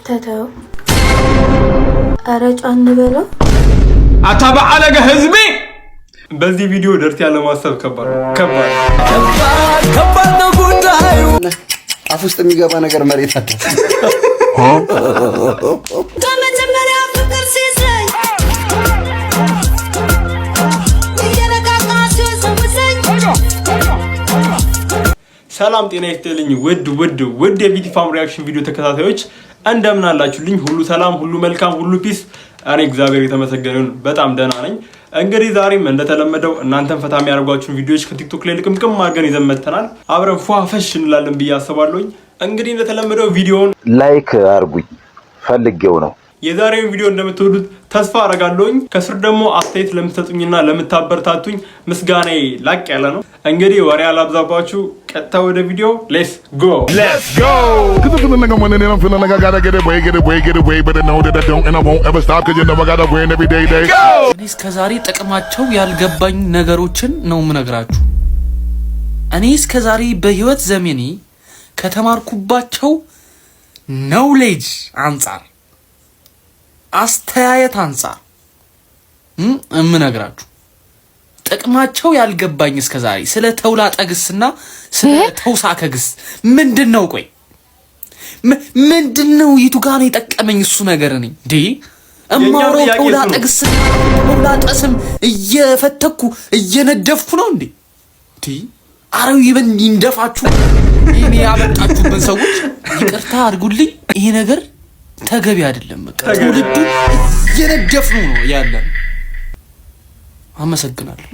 ተተው አረጫን በለው አታባዓለገ ህዝቤ በዚህ ቪዲዮ ደርት ያለ ማሰብ ከባድ ነው ጉዳዩ አፍ ውስጥ የሚገባ ነገር መሬት አጣ ተመጀመሪያ ፍቅር ሲሰኝ ሰላም ጤና ይስጥልኝ ውድ የቢቲ ፋም ሪአክሽን ቪዲዮ ተከታታዮች እንደምን አላችሁልኝ? ሁሉ ሰላም፣ ሁሉ መልካም፣ ሁሉ ፒስ። እኔ እግዚአብሔር የተመሰገነ ይሁን በጣም ደህና ነኝ። እንግዲህ ዛሬም እንደተለመደው እናንተን ፈታ የሚያደርጓችሁን ቪዲዮዎች ከቲክቶክ ላይ ልቅምቅም አድርገን ይዘን መጥተናል። አብረን ፏፈሽ እንላለን ብዬ አስባለሁኝ። እንግዲህ እንደተለመደው ቪዲዮውን ላይክ አድርጉኝ ፈልጌው ነው። የዛሬውን ቪዲዮ እንደምትወዱት ተስፋ አደርጋለሁኝ። ከስር ደግሞ አስተያየት ለምትሰጡኝና ለምታበረታቱኝ ምስጋናዬ ላቅ ያለ ነው። እንግዲህ ወሬ አላብዛባችሁ፣ ቀጥታ ወደ ቪዲዮ ሌትስ ጎ። እስከዛሬ ጥቅማቸው ያልገባኝ ነገሮችን ነው የምነግራችሁ። እኔ እስከዛሬ በህይወት ዘመኔ ከተማርኩባቸው ኖውሌጅ አንጻር አስተያየት አንጻር እምነግራችሁ ጥቅማቸው ያልገባኝ እስከዛሬ ስለ ተውላጠ ግስና ስለ ተውሳከ ግስ ምንድነው? ቆይ ምንድነው? የቱ ጋር ነው የጠቀመኝ እሱ ነገር? እኔ እንዴ እማሮ ተውላጠ ግስ ተውላጠ ስም እየፈተኩ እየነደፍኩ ነው እንዴ? አረው ይበን ይንደፋችሁ እኔ ያበጣችሁብን ሰዎች ይቅርታ አድርጉልኝ። ይሄ ነገር ተገቢ አይደለም። በቃ ትውልዱ እየነደፍኑ ነው ያለ። አመሰግናለሁ።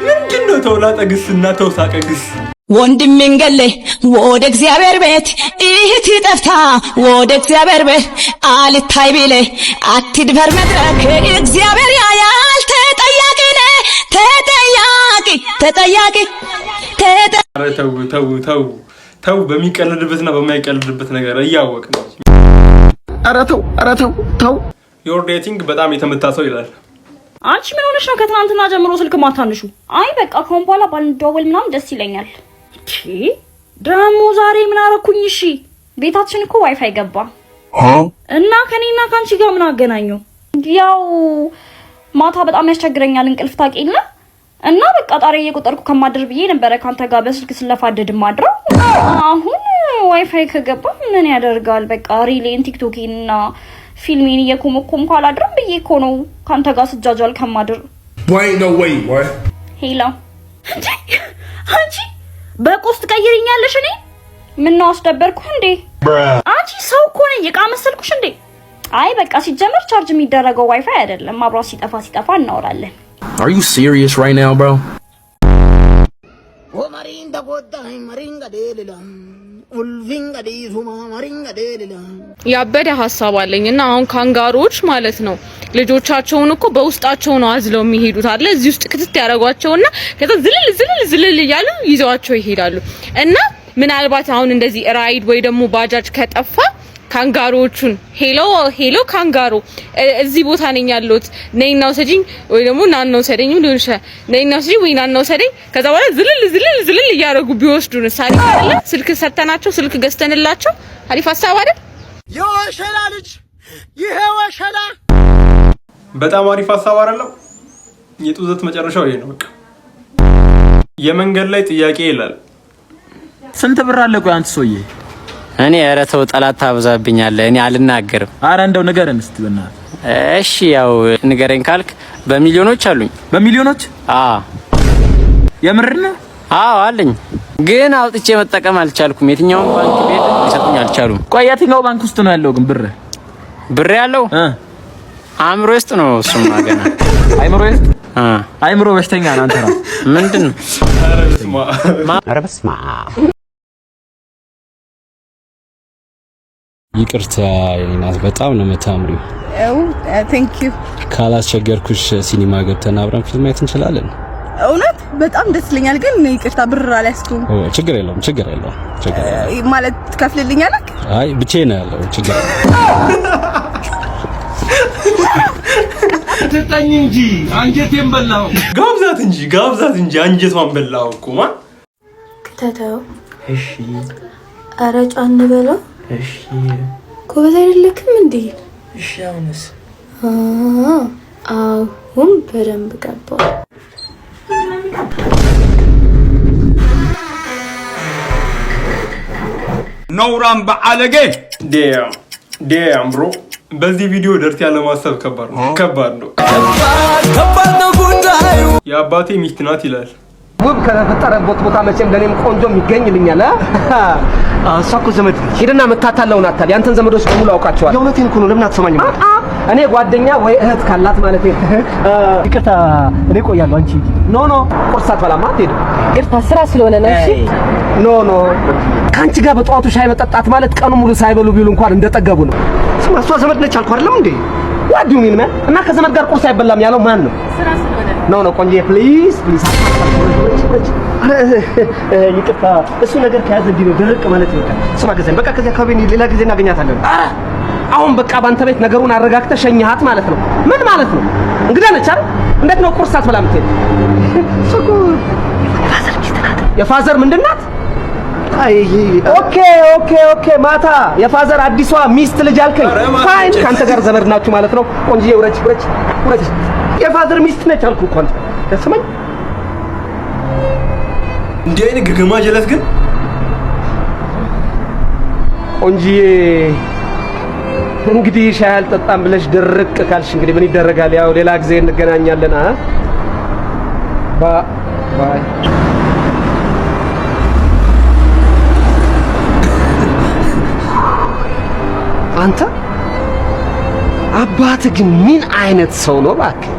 ምንድነው ተውላጠ ግስና ተውሳከ ግስ? ወንድሜን ገለ ወደ እግዚአብሔር ቤት እህት ጠፍታ ወደ እግዚአብሔር ቤት አልታይ ቢለ አትድፈር መድረክ እግዚአብሔር ያያል። ተጠያቂ ነህ ተጠያቂ ተው በሚቀልድበትና በማይቀልድበት ነገር እያወቅ ነው። ኧረ ተው ዮር ዴቲንግ በጣም የተመታ ሰው ይላል። አንቺ ምን ሆነሽ ነው ከትናንትና ጀምሮ ስልክ ማታንሹ? አይ በቃ ከሆነ በኋላ ባንደዋወል ምናምን ደስ ይለኛል። ደሞ ዛሬ ምን አረኩኝ? እሺ ቤታችን እኮ ዋይፋይ ገባ እና ከኔና ካንቺ ጋር ምን አገናኘው? ያው ማታ በጣም ያስቸግረኛል እንቅልፍ ታውቂና እና በቃ ጣሪ እየቆጠርኩ ከማድር ብዬ ነበረ ካንተ ጋር በስልክ ስለፋደድ ማድረው። አሁን ዋይፋይ ከገባ ምን ያደርጋል? በቃ ሪሌን ቲክቶክና ፊልሜን እየኮመኮምኩ አላድርም ብዬ እኮ ነው ካንተ ጋር ስጃጃል ከማድር። ሄሎ አንቺ በቆስት ቀይሪኛለሽ? እኔ ምን ነው አስደበርኩ እንዴ? አንቺ ሰው እኮ ነኝ የቃ መሰልኩሽ እንዴ? አይ በቃ ሲጀመር ቻርጅ የሚደረገው ዋይፋይ አይደለም። አብሯ ሲጠፋ እናወራለን። Are you serious right now, bro? ያበደ ሐሳብ አለኝና አሁን ካንጋሮች ማለት ነው ልጆቻቸውን እኮ በውስጣቸው ነው አዝለው የሚሄዱት አለ። እዚህ ውስጥ ክትት ያረጓቸውና ከዛ ዝልል እያሉ ይዘዋቸው ይሄዳሉ። እና ምናልባት አሁን እንደዚህ ራይድ ወይ ደግሞ ባጃጅ ከጠፋ ካንጋሮቹን ሄሎ ካንጋሮ እዚህ ቦታ ነኝ ያለሁት ነይና ውሰጂኝ ወይ ደግሞ ናና ውሰደኝ ሊሆን ይችላል። ነይና ውሰጂኝ ወይ ናና ውሰደኝ። ከዛ በኋላ ዝልል እያረጉ ቢወስዱን ሳሪ አይደለ? ስልክ ሰተናቸው ስልክ ገዝተንላቸው አሪፍ ሐሳብ አይደል? የወሸላ ልጅ ይሄ ወሸላ በጣም አሪፍ ሐሳብ አይደለም? የጡዘት መጨረሻው ይሄ ነው። በቃ የመንገድ ላይ ጥያቄ ይላል። ስንት ብር አለ? ቆይ አንተ ሰውዬ እኔ ኧረ ተው ጠላት ታብዛብኛለህ። እኔ አልናገርም። አረ እንደው ንገረን እስቲ በእናትህ። እሺ ያው ንገረኝ ካልክ በሚሊዮኖች አሉኝ። በሚሊዮኖች? አዎ። የምር ነው? አዎ አለኝ፣ ግን አውጥቼ መጠቀም አልቻልኩም። የትኛውን ባንክ ቤት ሊሰጡኝ አልቻሉም። ቆይ የትኛው ባንክ ውስጥ ነው ያለው ግን ብር ያለው? አእምሮ ውስጥ ነው። እሱማ ገና አእምሮ ውስጥ? አእምሮ በሽተኛ ነህ አንተ ራስህ። ምንድነው? ኧረ በስመ አብ። ይቅርታ የኔናት በጣም ነው የምታምሪው። ቴንክ ዩ። ካላስቸገርኩሽ ሲኒማ ገብተን አብረን ፊልም ማየት እንችላለን? እውነት በጣም ደስ ይለኛል፣ ግን ይቅርታ ብር አልያዝኩም። ችግር የለውም ማለት ትከፍልልኛለህ? አይ ብቻዬን ነው ያለው። ችግር ተጣኝ እንጂ አንጀቴን በላው። ጋብዛት እንጂ አንጀቷን በላው እኮ ማን ተተው። እሺ አረጫን በለው እሺ ጎበዝ አይደለክም እንዴ? እሺ አሁንስ? አሁን በደንብ ገባው። ነውራም በአለጌ ዴም ብሮ በዚህ ቪዲዮ ደርት ያለ ማሰብ ከባድ ነው። የአባቴ ሚስት ናት ይላል። ውብ ከተፈጠረበት ቦታ መቼም ለኔም ቆንጆ የሚገኝልኛል። እሷ እኮ ዘመድ ሄደና መታታለው ናት። ታዲያ አንተን ዘመዶች በሙሉ አውቃቸዋለሁ። የእውነቴን እኮ ነው። ለምን አትሰማኝም? እኔ ጓደኛ ወይ እህት ካላት ማለት ይቅርታ፣ እኔ ቆያለሁ። አንቺ ኖ ቁርስ አትበላማ አትሄድም። ይቅርታ ስራ ስለሆነ ነው። እሺ ኖ ከአንቺ ጋር በጠዋቱ ሻይ መጠጣት ማለት ቀኑ ሙሉ ሳይበሉ ቢሉ እንኳን እንደጠገቡ ነው። ስማ እሷ ዘመድ ነች አልኩ አይደለም እንዴ? ዋዲው ምን ማን እና ከዘመድ ጋር ቁርስ አይበላም ያለው ማን ነው? ስራ ስለሆነ ኖ ቆንጆ ፕሊዝ ይቅርታ፣ እሱ ነገር ከያዘ እንዲህ ነው ድርቅ ማለት ይወጣል። ስማ ገዘን በቃ ከዚያ አካባቢ ሌላ ጊዜ እናገኛታለን። አሁን በቃ ባንተ ቤት ነገሩን አረጋግተህ ሸኛሃት ማለት ነው። ምን ማለት ነው? እንግዳ ነች አይደል? እንዴት ነው ቁርስ አትበላ የምትሄድ? ሱቁ የፋዘር ሚስት ናት። የፋዘር ምንድን ናት? ኦኬ ማታ የፋዘር አዲሷ ሚስት ልጅ አልከኝ። ፋይን ካንተ ጋር ዘመድ ናችሁ ማለት ነው። ቆንጆዬ ውረጅ። የፋዘር ሚስት ነች አልኩ እኮ አንተ ደስመኝ። እንዴ አይነ ግግማ ጀለት ግን ቆንጆዬ እንግዲህ ሻይ አልጠጣም ብለሽ ድርቅ ካልሽ እንግዲህ ምን ይደረጋል? ያው ሌላ ጊዜ እንገናኛለን። ባይ አንተ አባትህ ግን ምን አይነት ሰው ነው እባክህ?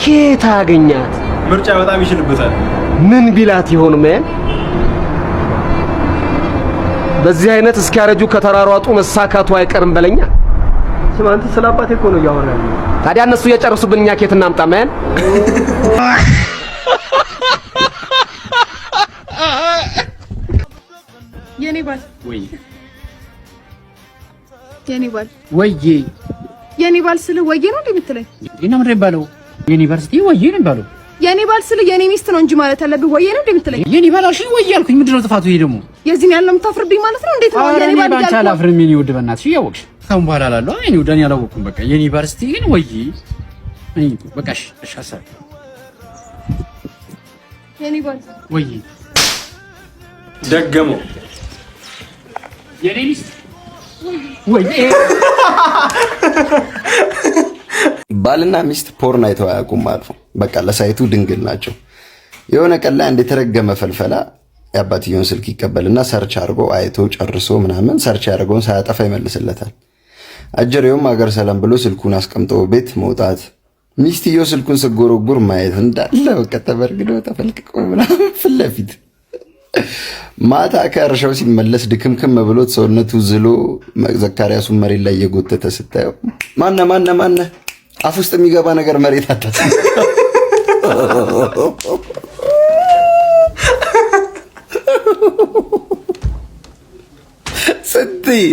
ኬት አገኛት? ምርጫ በጣም ይችልበታል። ምን ቢላት ይሆን ማን? በዚህ አይነት እስኪያረጁ ከተራሯጡ መሳካቱ አይቀርም በለኛ። ስማ አንተ ስለ አባቴ እኮ ነው ያወራኝ። ታዲያ እነሱ እየጨረሱብን እኛ ኬት እናምጣ ማን? የኔ ባል ወይ የኔ ባል ወይዬ የኔ ባል ስለ ወይዬ ነው እንደምትለኝ? እና ምን ይባለው? ዩኒቨርሲቲ ወይዬ ነው ይባለው። የኔ ባል ስለ የኔ ሚስት ነው እንጂ ማለት ያለብህ ወይዬ ነው እንደምትለኝ? የኔ ባል አልሽኝ ወይዬ አልኩኝ። ምንድነው ጥፋቱ? ይሄ ደግሞ የዚህን ያህል ነው የምታፍርብኝ ማለት ነው? እንዴት ነው የኔ ባል ባንቻ አላፍርም። የኔ ውድ በእናትሽ እያወቅሽ ካሁን በኋላ አላለሁ። እኔ ወዳኝ አላወቅኩም። በቃ ዩኒቨርሲቲ ግን ወይዬ እኔ በቃሽ። እሺ ሀሳብ የኔ ባል ወይዬ ደገሞ የኔ ሚስት ወይዬ ባልና ሚስት ፖርን አይተው አያውቁም አልፎ በቃ ለሳይቱ ድንግል ናቸው። የሆነ ቀን ላይ አንድ የተረገመ ፈልፈላ የአባትየውን ስልክ ይቀበልና ሰርች አድርጎ አይቶ ጨርሶ ምናምን ሰርች ያደርገውን ሳያጠፋ ይመልስለታል። አጀሬውም አገር ሰላም ብሎ ስልኩን አስቀምጦ ቤት መውጣት፣ ሚስትየው ስልኩን ስጎረጉር ማየት እንዳለ በቃ ተበርግዶ ተፈልቅቆ ምናምን ፊት ለፊት ማታ ከእርሻው ሲመለስ ድክምክም ብሎት ሰውነቱ ዝሎ ዘካርያሱን መሬት ላይ እየጎተተ ስታየው ማነ አፍ ውስጥ የሚገባ ነገር መሬት አጣት። ስትይ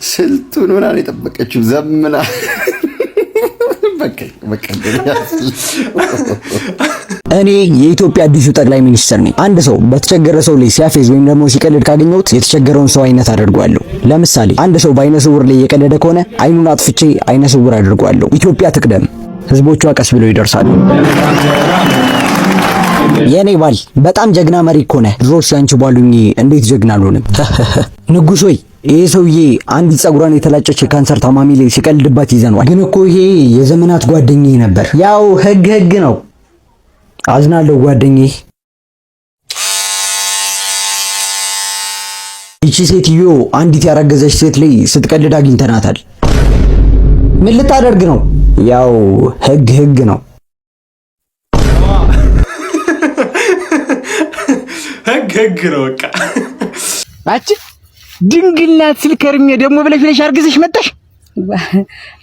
ስልቱን ምናምን የጠበቀችው ዘምና እኔ የኢትዮጵያ አዲሱ ጠቅላይ ሚኒስትር ነኝ። አንድ ሰው በተቸገረ ሰው ላይ ሲያፌዝ ወይም ደግሞ ሲቀልድ ካገኘሁት የተቸገረውን ሰው አይነት አደርገዋለሁ። ለምሳሌ አንድ ሰው በአይነ ስውር ላይ የቀለደ ከሆነ አይኑን አጥፍቼ አይነ ስውር አደርገዋለሁ። ኢትዮጵያ ትቅደም፣ ህዝቦቿ ቀስ ብለው ይደርሳሉ። የኔ ባል በጣም ጀግና መሪ እኮ ነህ። ድሮስ ያንቺ ባሉኝ እንዴት ጀግና አልሆንም? ንጉስ ሆይ ይሄ ሰውዬ አንዲት ጸጉሯን የተላጨች የካንሰር ታማሚ ላይ ሲቀልድባት ይዘነዋል። ግን እኮ ይሄ የዘመናት ጓደኛዬ ነበር። ያው ህግ ነው። አዝናለሁ ጓደኛዬ። ይቺ ሴትዮ አንዲት ያረገዘች ሴት ላይ ስትቀልድ አግኝተናታል። ምን ልታደርግ ነው? ያው ህግ ነው። ህግ ነው በቃ። አቺ ድንግል ናት ስል ከርሜ ደግሞ ብለሽ አርግዘሽ መጣሽ።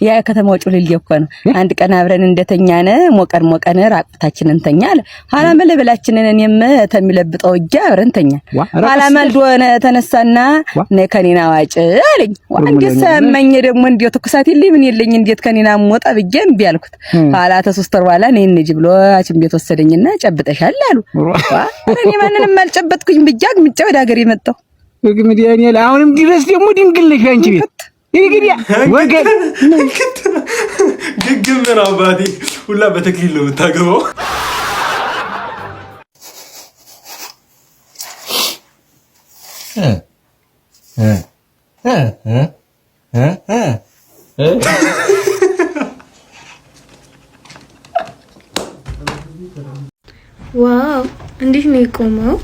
ያ ከተማው ጩልል እኮ ነው። አንድ ቀን አብረን እንደተኛነ ሞቀን ራቁታችንን እንተኛ አለ። ኋላ መለበላችንን እኔም ተሚለብጠው እጃ አብረን ተኛ። ኋላ መልዶ ተነሳና ከኔና ዋጭ አለኝ። እንዴት ሰማኝ ደግሞ እንዴት ትኩሳት የለኝ ምን የለኝ እንዴት ከኔና ሞጣ ብዬ እምቢ አልኩት። ኋላ ተሶስተር በኋላ ነኝ እንጂ ብሎ አችን ቤት ወሰደኝና ጨብጠሻል አሉ። እኔ ማንንም አልጨበጥኩኝ ብጃግ ምጫ ወደ ሀገር የመጣው እንግዲህ እኔ አሁንም ድረስ ደግሞ ድንግል ነሽ አንቺ ቤት እንግዲህ ወገን ግግም ነው አባቴ ሁላ በተክሊል ነው የምታገባው። ዋው እንዴት ነው የቆመው?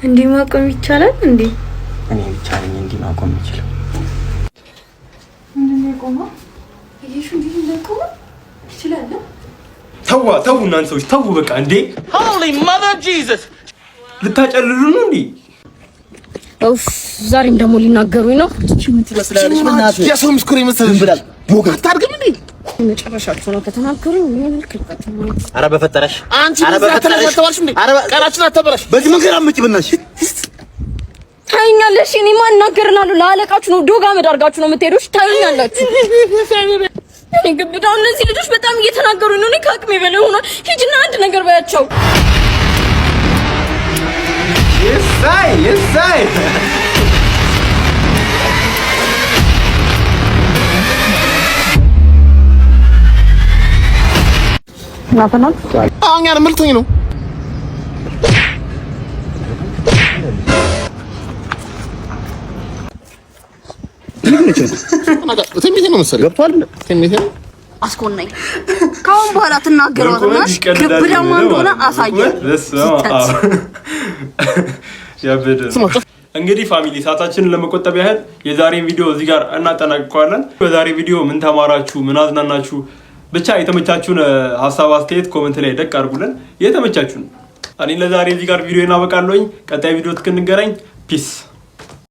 እንዲህ ማቆም ይቻላል እንዴ? እኔ ብቻ ነኝ እንዲህ ማቆም ይችላል። እንዴ ነው የቆመው? ይሄሽ እንዴት እንደቆመ ይችላል? ተው እናንተ ሰዎች ተው በቃ እንዴ! ሆሊ ማዘር ጂሰስ ልታጨልሉ ነው እንዴ? ኡፍ ዛሬም ደግሞ ሊናገሩኝ ነው። እቺ ምን ትመስላለች? በእናትህ የሰው ምስክር ይመስል ብላል ሞጋ አታርግም እንዴ? መጨረሻቸው ነው ከተናገሩኝ ምን ልክልበት ነው? ኧረ በፈጠረሽ አንቺ በፈጠረሽ እንዴ? ቀራችን አታበላሽ። በዚህ መንገድ አምጪ በእናትሽ ታይኛለሽ። እኔ ማን እናገርናለሁ? ለአለቃችሁ ነው ዶጋ መዳርጋችሁ ነው የምትሄዱሽ። ታይኛላችሁ። እኔ ግብዳ እነዚህ ልጆች በጣም እየተናገሩኝ ነው። እኔ ከአቅሜ በላይ ሆኗል። ሂጂና አንድ ነገር ባያቸው። የሳይ ናፈናል አሁን ያን መልቶኝ ነው ትንቢት ነው መሰለኝ ገብቷል። ትንቢት ነው አስኮናኝ። ካሁን በኋላ ትናገረውና ግብዳማ እንደሆነ አሳየው። እንግዲህ ፋሚሊ ሰዓታችንን ለመቆጠብ ያህል የዛሬን ቪዲዮ እዚህ ጋር እናጠናቅቀዋለን። በዛሬ ቪዲዮ ምን ተማራችሁ? ምን አዝናናችሁ? ብቻ የተመቻችሁን ሀሳብ አስተያየት ኮሜንት ላይ ደቅ አድርጉልን። የተመቻችሁን እኔ ለዛሬ እዚህ ጋር ቪዲዮ እናበቃለሁኝ። ቀጣይ ቪዲዮ እስክንገናኝ ፒስ